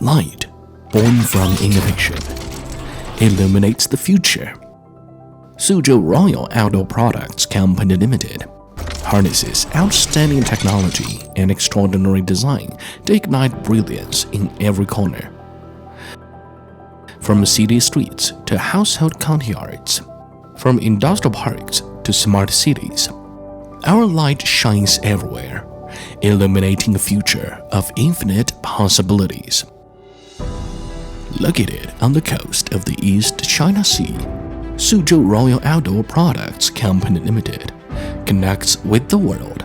Light, born from innovation, illuminates the future. Suzhou Royal Outdoor Products Company Limited harnesses outstanding technology and extraordinary design to ignite brilliance in every corner. From city streets to household courtyards, from industrial parks to smart cities, our light shines everywhere, illuminating a future of infinite possibilities. Located on the coast of the East China Sea, Suzhou Royal Outdoor Products Company Limited connects with the world.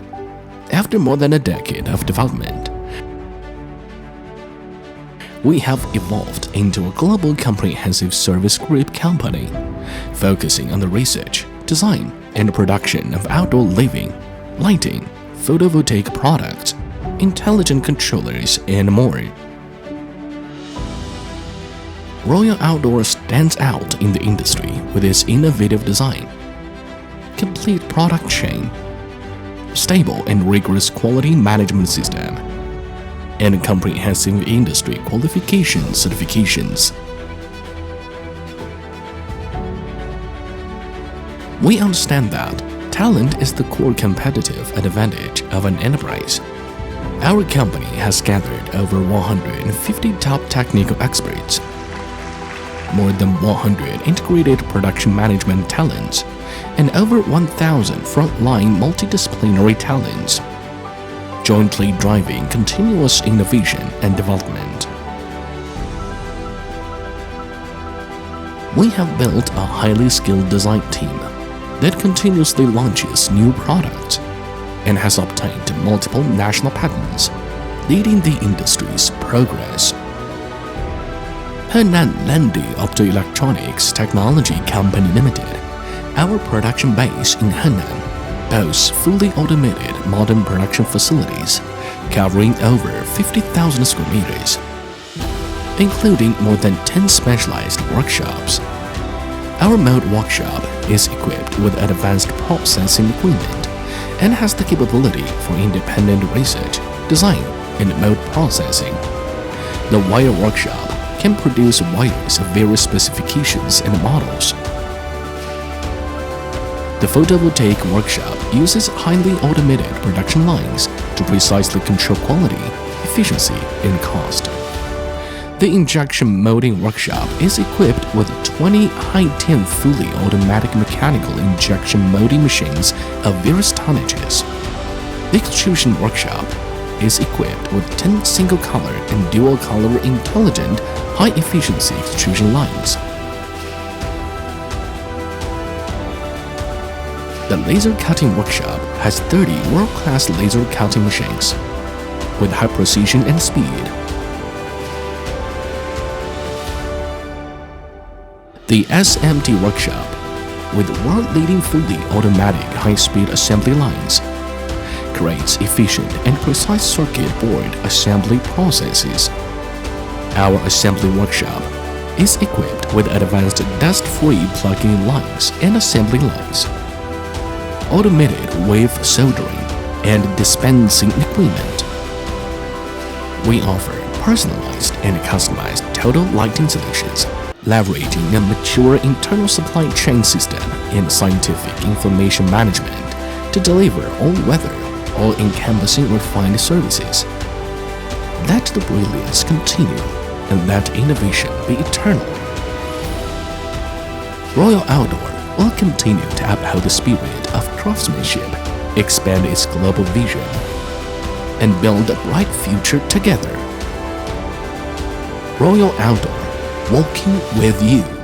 After more than a decade of development, we have evolved into a global comprehensive service group company, focusing on the research, design, and production of outdoor living, lighting, photovoltaic products, intelligent controllers, and more. Royal Outdoor stands out in the industry with its innovative design, complete product chain, stable and rigorous quality management system, and comprehensive industry qualification certifications. We understand that talent is the core competitive advantage of an enterprise. Our company has gathered over 150 top technical experts, more than 100 integrated production management talents, and over 1,000 frontline multidisciplinary talents, jointly driving continuous innovation and development. We have built a highly skilled design team that continuously launches new products and has obtained multiple national patents, leading the industry's progress. Vernal Optoelectronics Technology Company Limited, our production base in Henan, boasts fully automated modern production facilities covering over 50,000 square meters, including more than 10 specialized workshops. Our mold workshop is equipped with advanced processing equipment and has the capability for independent research, design, and mold processing. The wire workshop can produce wires of various specifications and models. The photovoltaic workshop uses highly automated production lines to precisely control quality, efficiency, and cost. The injection molding workshop is equipped with 20 high-temp fully automatic mechanical injection molding machines of various tonnages. The extrusion workshop is equipped with 10 single-color and dual-color intelligent, high-efficiency extrusion lines. The laser cutting workshop has 30 world-class laser cutting machines with high precision and speed. The SMT workshop, with world-leading fully automatic high-speed assembly lines, creates efficient and precise circuit board assembly processes. Our assembly workshop is equipped with advanced dust-free plug-in lines and assembly lines, automated wave soldering, and dispensing equipment. We offer personalized and customized total lighting solutions, leveraging a mature internal supply chain system and scientific information management to deliver all-weather, all-encompassing refined services. Let the brilliance continue and let innovation be eternal. Royal Outdoor will continue to uphold the spirit of craftsmanship, expand its global vision, and build a bright future together. Royal Outdoor, walking with you.